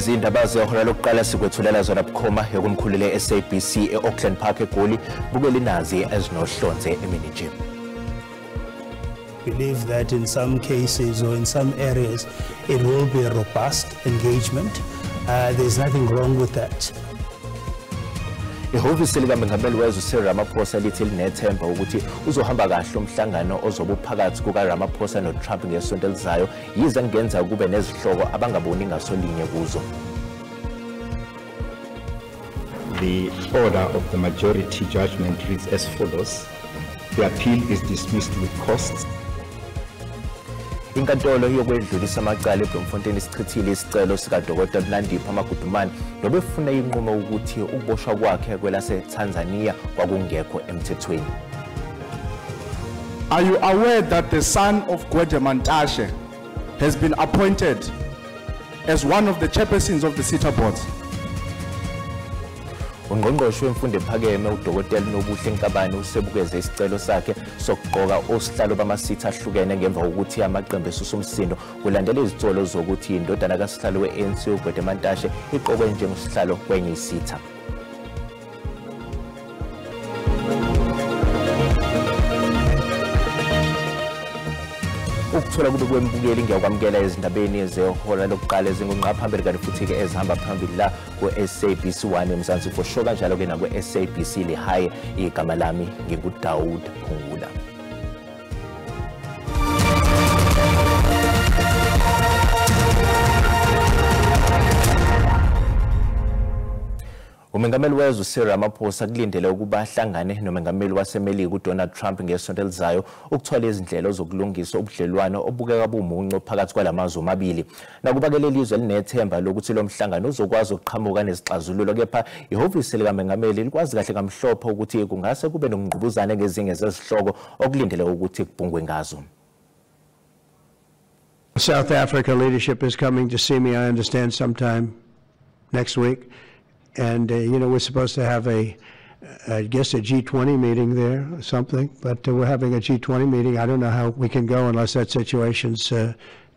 Lezi indaba zehora lokuqala sikwethulela zona bukhoma yokumkhulule SABC eAuckland Park eGoli bukela inazi ezinohlonze emini nje. Believe that in some cases or in some areas it will be a robust engagement. There's nothing wrong with that. Ihhovisi likaMengameli wezwe Cyril Ramaphosa lithi linethemba ukuthi uzohamba kahle umhlangano ozobe uphakathi kukaRamaphosa noTrump ngesonto elizayo yize kungenza kube nezihloko abangaboni ngasolinye kuzo. The order of the majority judgment reads as follows. The appeal is dismissed with costs. Inkantolo yokwedlulisa amacala eBloemfontein isichithile isicelo sikaDkt Mlandipho Magudumane nobefuna inqumo ukuthi ukuboshwa kwakhe kwelaseTanzania kwakungekho emthethweni. Are you aware that the son of Gwede Mantashe has been appointed as one of the chairpersons of the SITA board? Ungqongqoshe wemfundo ephakeme uDkt Nobuhle Nkabane usebukeze isicelo sakhe sokuqoka osihlalo bamasitha ahlukene ngemva kokuthi amaqembu esusumsindo kulandela izicelo zokuthi indodana kaSihlalo weANC uGwede Mantashe iqokwe njengosihlalo kwenye isitha. Ukuthola kube kwembukeli ngiyakwamukela ezindabeni ezehora lokuqala ezingunqa phambili kanti futhi ke ezihamba phambili la ku-SABC1 eMzansi for sure kanjalo ke nakwe-SABC Lihaye igama lami nginguDaud Phungula. Umengameli wezwe Cyril Ramaphosa kulindele ukuba ahlangane nomengameli waseMelika uDonald Trump ngesonto elizayo ukuthola izindlela zokulungisa ubudlelwano obukeka bumuncu phakathi kwalamazwe amabili. Nakuba ke lelizwe linethemba lokuthi lo mhlangano uzokwazi ukuqhamuka nezixazululo kepha ihhovisi likaMengameli likwazi kahle kamhlophe ukuthi kungase kube nokungqubuzana ngezinye zezihloko okulindele ukuthi kubhungwe ngazo. South Africa leadership is coming to see me, I understand, sometime next week. And, you know, we're supposed to have I guess a G20 meeting there or something, but we're having a G20 meeting. I don't know how we can go unless that situation's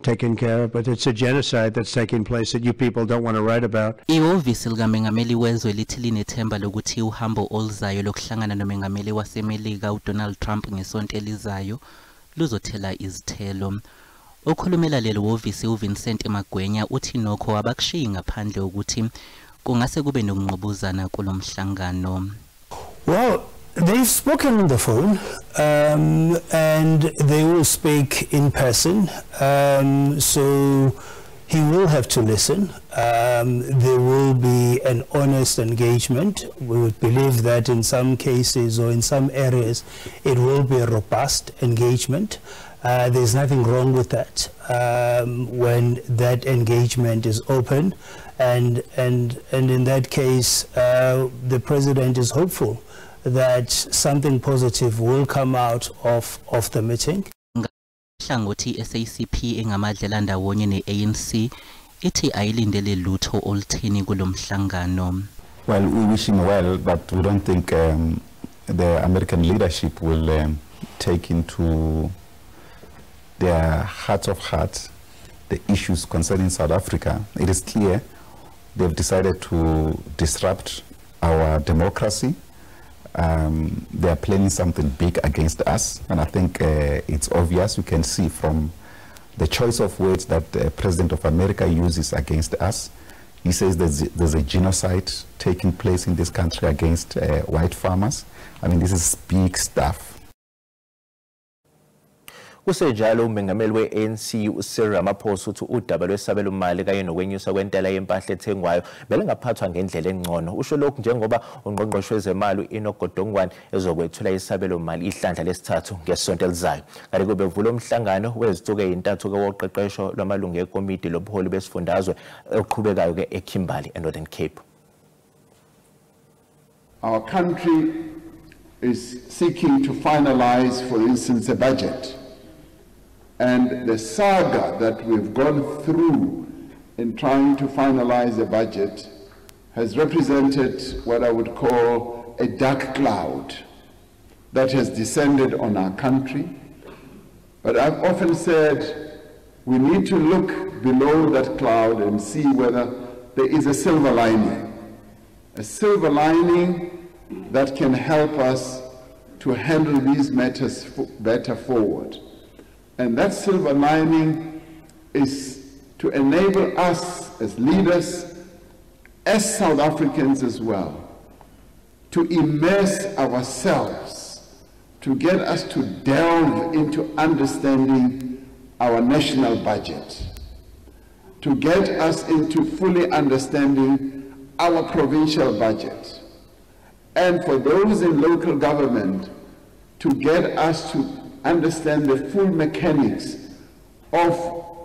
taken care of, but it's a genocide that's taking place that you people don't want to write about. Ihhovisi likaMengameli wezwe lithi linethemba lokuthi uhambo oluzayo lokuhlangana nomengameli waseMelika uDonald Trump ngesonto elizayo luzothela izithelo. Okhulumela leli hhovisi uVincent Magwenya uthi nokho abakushiyi ngaphandle ukuthi kungase kube nokungqubuzana kulomhlangano. Well, they've spoken on the phone and they will speak in person, so he will have to listen. There will be an honest engagement. We would believe that in some cases or in some areas it will be a robust engagement. There's nothing wrong with that when that engagement is open, and in that case the president is hopeful that something positive will come out of the meeting. Hlangothi SACP engamadlela ndawonye neANC ithi ayilindele lutho oluthini kulomhlangano. Well, we wish him well, but we don't think the American leadership will take into their heart of hearts the issues concerning South Africa. It is clear they've decided to disrupt our democracy. They are planning something big against us, and I think it's obvious. You can see from the choice of words that the President of America uses against us. He says there's a genocide taking place in this country against white farmers. I mean, this is big stuff. Kusenjalo umengameli weANC uCyril Ramaphosa uthi udaba lwesabelo mali kanye nokwenyusa kwentela yempahla ethengwayo bele ngaphathwa ngendlela engcono. Usho lokhu njengoba ungqongqoshe wezemali uEnoch Godongwana ezokwethula isabelo mali ihlandla lesithathu ngesonto elizayo. Kanti kube vula umhlangano wezicuke ezintathu kewoqeqesho lwamalungu ekomiti lobuholi besifundazwe oqhubekayo ke eKimberley eNorthern Cape. Our country is seeking to finalize, for instance, a budget. And the saga that we've gone through in trying to finalize a budget has represented what I would call a dark cloud that has descended on our country. But I've often said we need to look below that cloud and see whether there is a silver lining that can help us to handle these matters better forward. And that silver lining is to enable us as leaders, as South Africans as well, to immerse ourselves, to get us to delve into understanding our national budget, to get us into fully understanding our provincial budget, and for those in local government to get us to understand the full mechanics of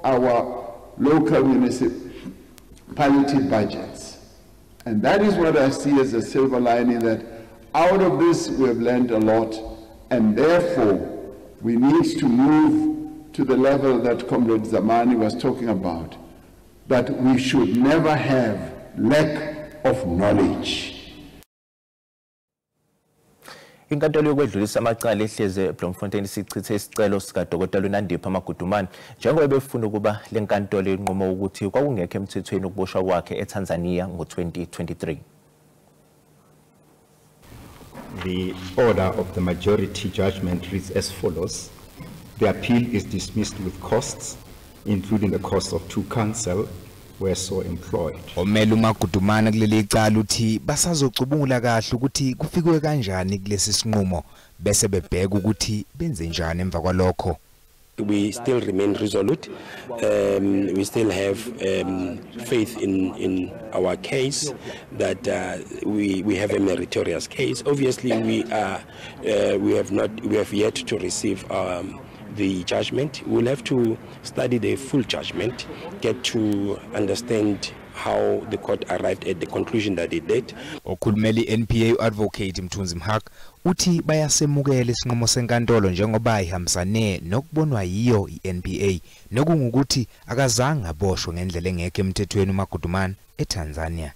our local municipality budgets. And that is what I see as a silver lining, that out of this we have learned a lot, and therefore we need to move to the level that Comrade Zamani was talking about, that we should never have lack of knowledge. Inkantolo yokwedlulisa amacala ehleze eBloemfontein sichithe isicelo sikaDokotela uNandipha Magudumane njengoba befuna ukuba lenkantolo inqumo ukuthi kwakungekho emthethweni ukuboshwa kwakhe eTanzania ngo-2023. The order of the majority judgment reads as follows. The appeal is dismissed with costs, including the cost of 2 counsel were so employed. Omelu Magudumane kuleli icala uthi basazocubungula kahle ukuthi kufikwe kanjani kulesi sinqumo bese bebheka ukuthi benze njani emva kwalokho. We still remain resolute. We still have faith in our case that we have a meritorious case. Obviously, we have yet to receive the judgment. We'll have to study the full judgment, get to understand how the court arrived at the conclusion that it did. Okhulumeli NPA advocate Mthunzi Mhaka uthi bayasemukela isinqumo senkantolo njengoba ihambisane nokubonwa yiyo iNPA nokungukuthi akazange aboshwe ngendlela engekho emthethweni uMagudumane eTanzania.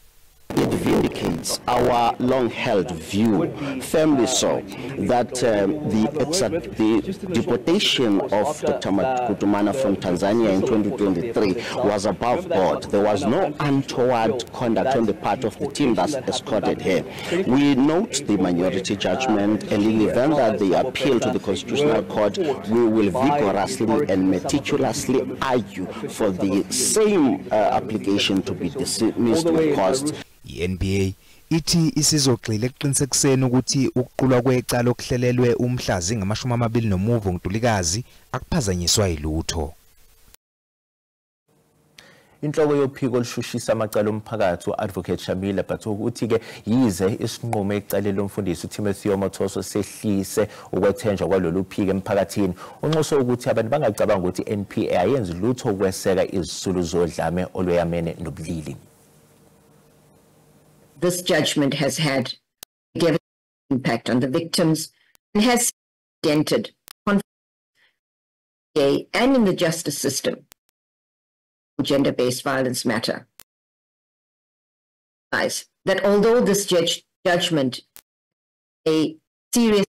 It vindicates our long-held view, firmly so, that the deportation of Dr. Magudumane from Tanzania in 2023 was above board. There was no untoward conduct on the part of the team that escorted her. We note the minority judgment, and in the event that they appeal to the Constitutional Court, we will vigorously and meticulously argue for the same application to be dismissed with cost. iNPA ithi isizogxila eqinisekiseni ukuthi ukuqulwa kwecala okuhlelelwe umhlazi ngama-29 ngoNtulikazi akuphazanyiswa yilutho. Inhloko yophiko olushushisa amacala omphakathi uAdvocate Shamila Bhathoka uthi ke yize isinqumo ecaleni lomfundisi uTimothy Mothoso sehlise ukwethenjwa kwalolu phiko emphakathini unxuso ukuthi abantu bangacabanga ukuthi iNPA ayenzi lutho ukweseka izisulu zodlame olweyamene nobulili. This judgment has had a devastating impact on the victims and has dented confidence and in the justice system. Gender-based violence matter. That although this judgment is a serious,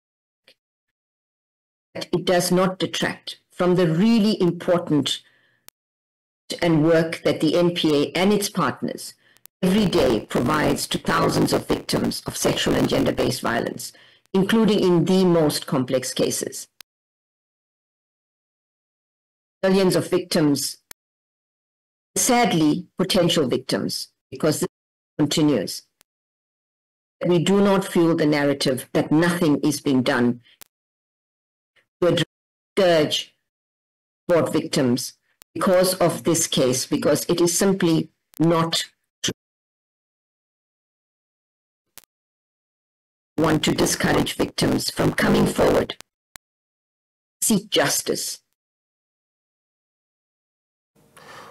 it does not detract from the really important and work that the NPA and its partners every day provides to thousands of victims of sexual and gender-based violence, including in the most complex cases. Millions of victims, sadly, potential victims, because this continues. We do not fuel the narrative that nothing is being done to address the scourge for victims because of this case, because it is simply not want to discourage victims from coming forward, seek justice.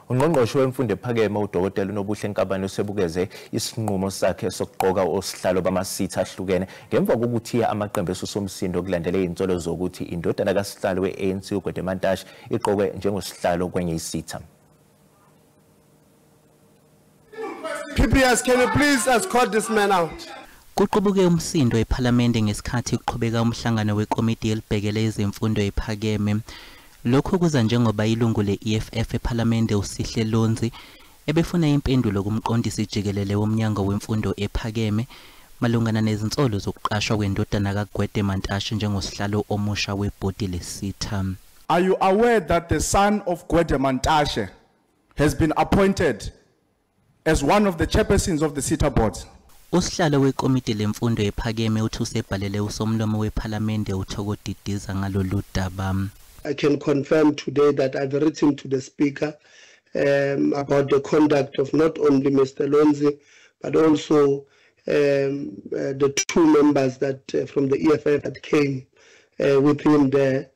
Ungqongqoshe wemfundo ephakeme uDokotela uNobuhle Nkabane usebukeze isinqumo sakhe sokuqoka osihlalo bamasithi ahlukene ngemva kokuthi amaqembu esusomsindo okulandela izinsolo zokuthi indodana kaSihlalo weANC uGwede Mantashe iqokwe njengosihlalo kwenye isitha. PPS, can you please escort this man out? Kuqubuke umsindo eParliament ngesikhathi kuqhubeka umhlangano wekomiti elibhekele ezemfundo ephakeme. Lokho kuza njengoba ilungu le-EFF eParliament uSihle Lonzi ebefuna impendulo kumqondisi jikelele womnyango wemfundo ephakeme malungana nezinsolo zokuqashwa kwendodana kaGwede Mantashe njengosihlalo omusha webhodi lesitha. Are you aware that the son of Gwede Mantashe has been appointed as one of the chairpersons of the SITA board? Usihlalo wekomiti lemfundo ephakeme uthi usebhalele usomlomo wePhalamende uThokodidiza ngalolu daba. I can confirm today that I've written to the Speaker about the conduct of not only Mr. Lonzi, but also the two members that from the EFF that came with him there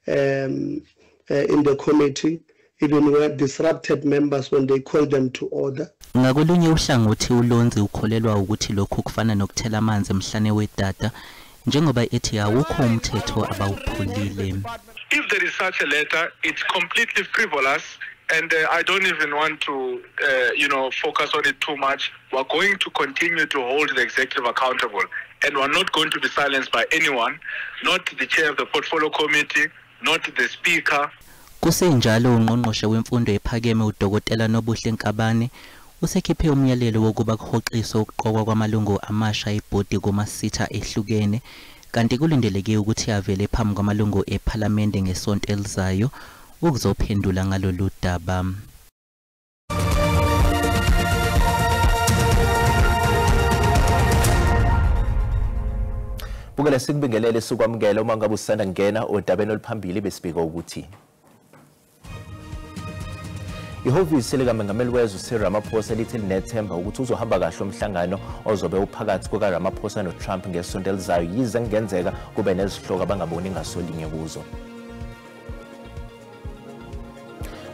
in the committee, even were disrupted members when they called them to order. Ngakolunye uhlangothi uLonzi ukholelwa ukuthi lokhu kufana nokuthela amanzi emhlane wedada njengoba ethi awukho umthetho abawuphulile. If there is such a letter, it's completely frivolous, and I don't even want to, focus on it too much. We're going to continue to hold the executive accountable, and we're not going to be silenced by anyone, not the chair of the portfolio committee, not the speaker. Kusenjalo ungqongqoshe wemfundo ephakeme uDokotela Nobuhle Nkabane usekhiphe umyalelo wokuba kuhoxiswe ukuqokwa kwamalungu amasha ebhodi kumasitha ehlukene kanti kulindeleke ukuthi avele phambi kwamalungu ePhalamende ngesonto elizayo ukuzophendula ngalolu daba. Bukela sikubingelele sikwamukela uma ngabe usanda ngena odabeni oluphambili besibika ukuthi Ihhovisi likaMengameli wezwe Cyril Ramaphosa lithi linethemba ukuthi uzohamba kahle umhlangano ozobe uphakathi kukaRamaphosa noTrump ngesonto elizayo yize kungenzeka kube nezihloko abangaboni ngasolinye kuzo.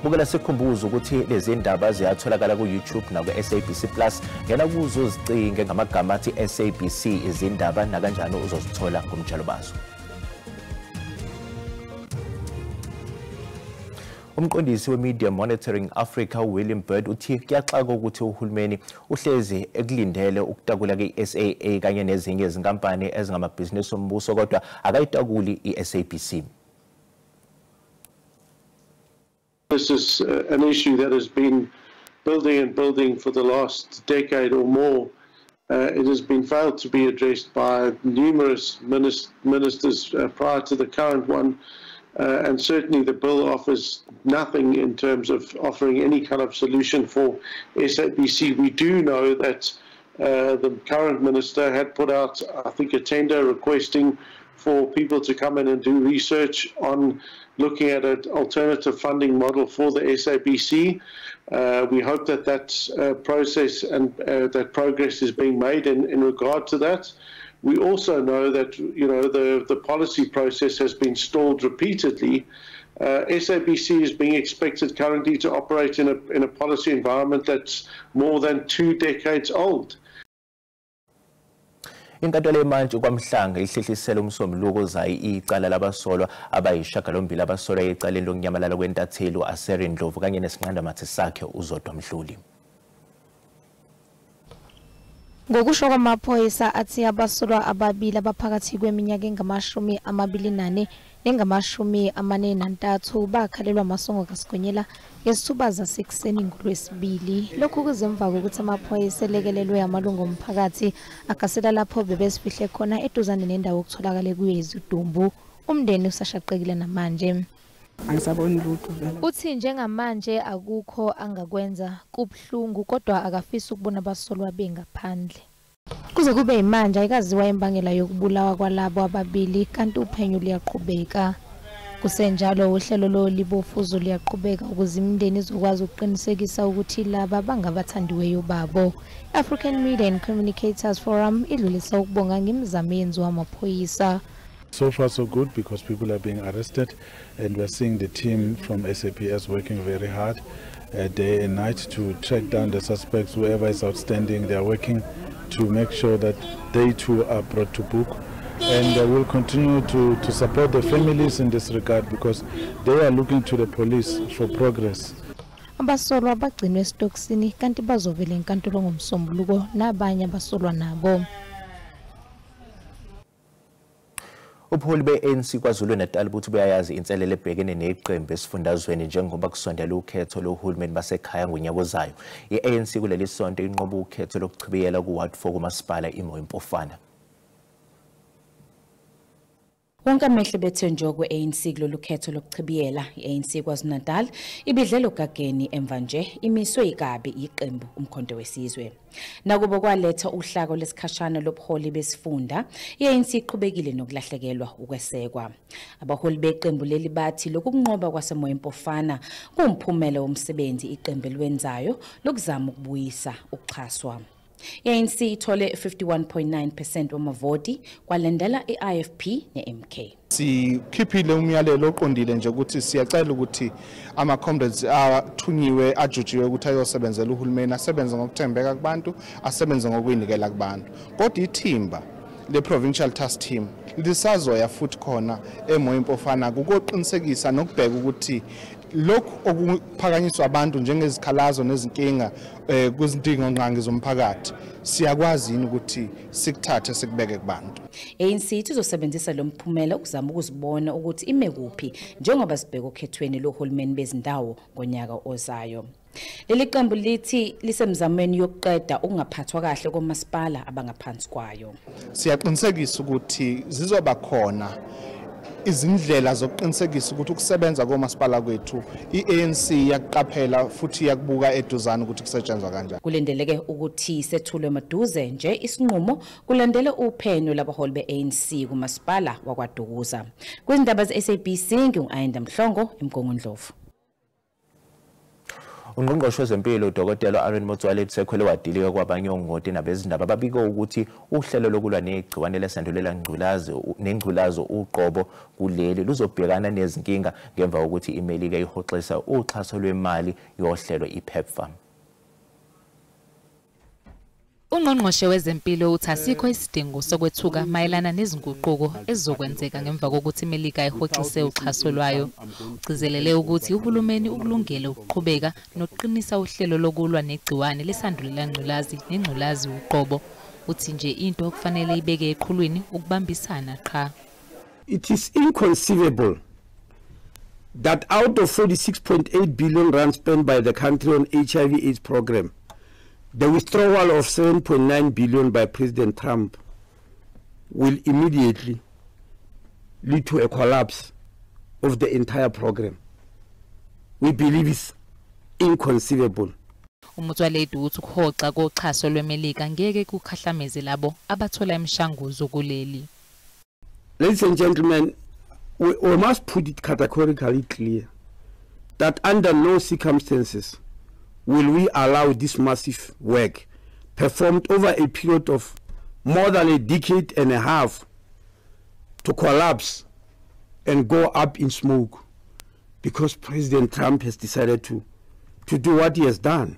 Bukela sikhumbuza ukuthi lezi ndaba ziyatholakala ku YouTube na ku SABC Plus ngena kuzo uzicinge ngamagama athi SABC izindaba na kanjani uzozithola kumjalo bazo. Umqondisi weMedia Monitoring Africa William Bird uthi kuyaxaka ukuthi uhulumeni uhlezi ekulindele ukutakula ke-SAA kanye nezinye izinkampani ezingamabhizinisi ombuso kodwa akayitakuli i-SABC. This is an issue that has been building and building for the last decade or more. It has been failed to be addressed by numerous ministers prior to the current one. And certainly the bill offers nothing in terms of offering any kind of solution for SABC. We do know that the current minister had put out, I think, a tender requesting for people to come in and do research on looking at an alternative funding model for the SABC. We hope that that process and that progress is being made in regard to that. We also know that the policy process has been stalled repeatedly. SABC is being expected currently to operate in a policy environment that's more than 2 decades old. Inkantolo yemantshi kwaMhlanga ihlehlisela umsombuluko zayo icala labasolwa abayishagalombili abasolwa ecaleni lokunyamalala kwentatheli uAseri Ndlovu kanye nesinqandamathe sakhe uZodwa Mhluli. Ngokusho kwamaphoyisa athi abasolwa ababili abaphakathi kweminyaka engama-24 nengama-43 bakhalelwa amasongo kaSigonyela ngesithuba zasekuseni ngoLwesibili. Lokhu kuzemva kokuthi amaphoyisa elekelelwe amalungu omphakathi agasela lapho bebesifihle khona eduzane nendawo okutholakala kuyo izidumbu. Umndeni usashaqekile namanje. Angisaboni lutho vele. Uthi njengamanje akukho angakwenza kubhlungu kodwa akafisa ukubona abasolwa bengaphandle. Kuze kube imanje ayikaziwa imbangela yokubulawa kwalabo ababili kanti uphenyo liyaqhubeka. Kusenjalo uhlelo lolibofuzo liyaqhubeka ukuze imindeni izokwazi ukuqinisekisa ukuthi laba bangabathandiweyo babo. African Media and Communicators Forum idlulisa ukubonga ngemizamo yenziwa amaphoyisa. So far so good because people are being arrested and we're seeing the team from SAPS working very hard day and night to track down the suspects. Whoever is outstanding, they are working to make sure that they too are brought to book. And we'll continue to support the families in this regard because they are looking to the police for progress. Abasolwa bagcinwe esitokisini kanti bazovela enkantolo ngomsombuluko nabanye abasolwa nabo. Ubuholi be-ANC KwaZulu-Natal buthi buyayazi inselele ebhekene neqembu esifundazweni njengoba kusondela ukhetho lohulumeni basekhaya ngonyaka ozayo. I-ANC kuleli sonto inqoba ukhetho lokuchibiyela ku-Ward 4 kumasipala imo Impofana. Wonke amehlo bethe njoku ANC kulolu khetho lokuchibiyela i-ANC KwaZulu-Natal ibidlela ogageni emva nje imiswe ikabi iqembu umkhonto wesizwe. Nakuba kwaletha uhlaka lesikhashana lobuholi besifunda, i-ANC iqhubekile nokulahlekelwa ukwesekwa. Abaholi beqembu leli bathi lokunqoba kwasemoya Impofana kuwumphumela womsebenzi iqembu elwenzayo lokuzama ukubuyisa ukuxhaswa. I-ANC ithole 51.9% wamavoti kwalandela i-IFP ne-MK. Sikhiphile umyalelo oqondile nje ukuthi siyacela ukuthi ama-comrades athunyiwe ajujiwe ukuthi ayosebenzela uhulumeni asebenze ngokuthembeka kubantu asebenze ngokuyinikela kubantu. Kodwa ithimba le-Provincial Task Team lisazoya futhi khona emoya Impofana kukoqinisekisa nokubheka ukuthi lokhu okuphakanyiswa abantu njengezikhalazo nezinkinga kwizidingo nqangi zomphakathi siyakwazi yini ukuthi sikuthathe sikubeke kubantu. ANC izosebenzisa lo mphumela ukuzama ukuzibona ukuthi ime kuphi njengoba sibheka okhethweni lohulumeni bezindawo ngonyaka ozayo. Leli qembu lithi lisemzamweni yokuqeda ukungaphathwa kahle komasipala abangaphansi kwayo. Siyaqinisekisa ukuthi zizoba khona izindlela zokuqinisekisa ukuthi ukusebenza komasipala kwethu i-ANC yaqaphela futhi yakubuka eduzane ukuthi kusetshenzwa kanjani. Kulendeleke ukuthi sethulwe maduze nje isinqumo kulandele uphenyo labaholi be-ANC kumasipala wakwaDukuza. Kwizindaba ze-SABC ngingu-Ayinda Mhlongo eMgongondlovu. Ungqongqoshe wezempilo uDkt Aaron Motsoaledi sekhwele wadilika kwabanye ongoti nabezindaba babike ukuthi uhlelo lokulwa negciwane lesandulela ngculazi nengculazo uqobo kuleli luzobhekana nezinkinga ngemva kokuthi iMelika ihoxisa uxhaso lwemali yohlelo iPEPFAR. Ungqongqoshe wezempilo uthi asikho isidingo sokwethuka mayelana nezinguquko ezizokwenzeka ngemva kokuthi iMelika ihoxise uxhaso lwayo. Ugcizelele ukuthi uhulumeni ukulungele ukuqhubeka nokuqinisa uhlelo lokulwa negciwane lesandulela ngculazi nengculazi uqobo. Uthi nje into okufanele ibeke eqhulwini ukubambisana qha. It is inconceivable that out of 46.8 billion rand spent by the country on HIV/AIDS program, the withdrawal of 7.9 billion by President Trump will immediately lead to a collapse of the entire program. We believe it's inconceivable. Umotsoaledi uthi ukuhoxa koxhaso lweMelika ngeke kukhahlameze labo abathola imishanguzo kuleli. Ladies and gentlemen, we must put it categorically clear that under no circumstances will we allow this massive work performed over a period of more than a decade and a half to collapse and go up in smoke because President Trump has decided to do what he has done.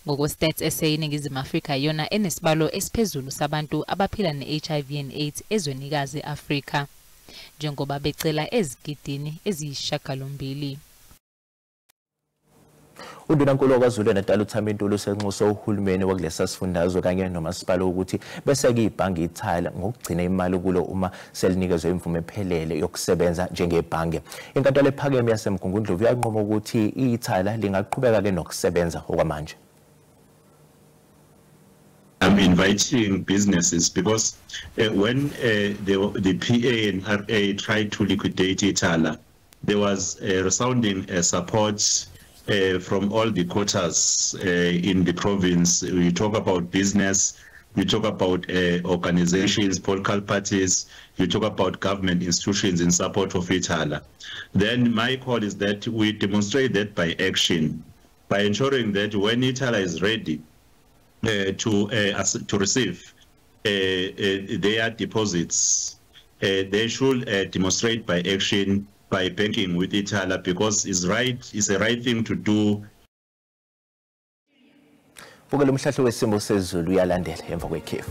Ngokwe-Stats SA iNingizimu Afrika yona enesibalo esiphezulu sabantu abaphila ne-HIV and AIDS ezwenikazi Afrika njengoba becela ezigidini eziyisishiyagalombili. Undunankulu KwaZulu-Natal uThami Ntuli senxusa uhulumeni wakulesa sifundazwe kanye nomasipala ukuthi beseke ibhange iThala ngokugcina imali kulo uma selinikezwe imvume ephelele yokusebenza njengebhange. Inkantolo ephakeme yaseMgungundlovu yanqoma ukuthi iThala lingaqhubeka ke nokusebenza okwamanje. I'm inviting businesses because when the PA and RA tried to liquidate Ithala, there was resounding support from all the quarters in the province. We talk about business, we talk about organizations, political parties, you talk about government institutions in support of Ithala. Then my call is that we demonstrate that by action, by ensuring that when Ithala is ready to receive their deposits, they should demonstrate by action by banking with Ithala because it's the right thing to do. Bukela umhlahlo wesimo sezulu uyalandela emva kwekhefu.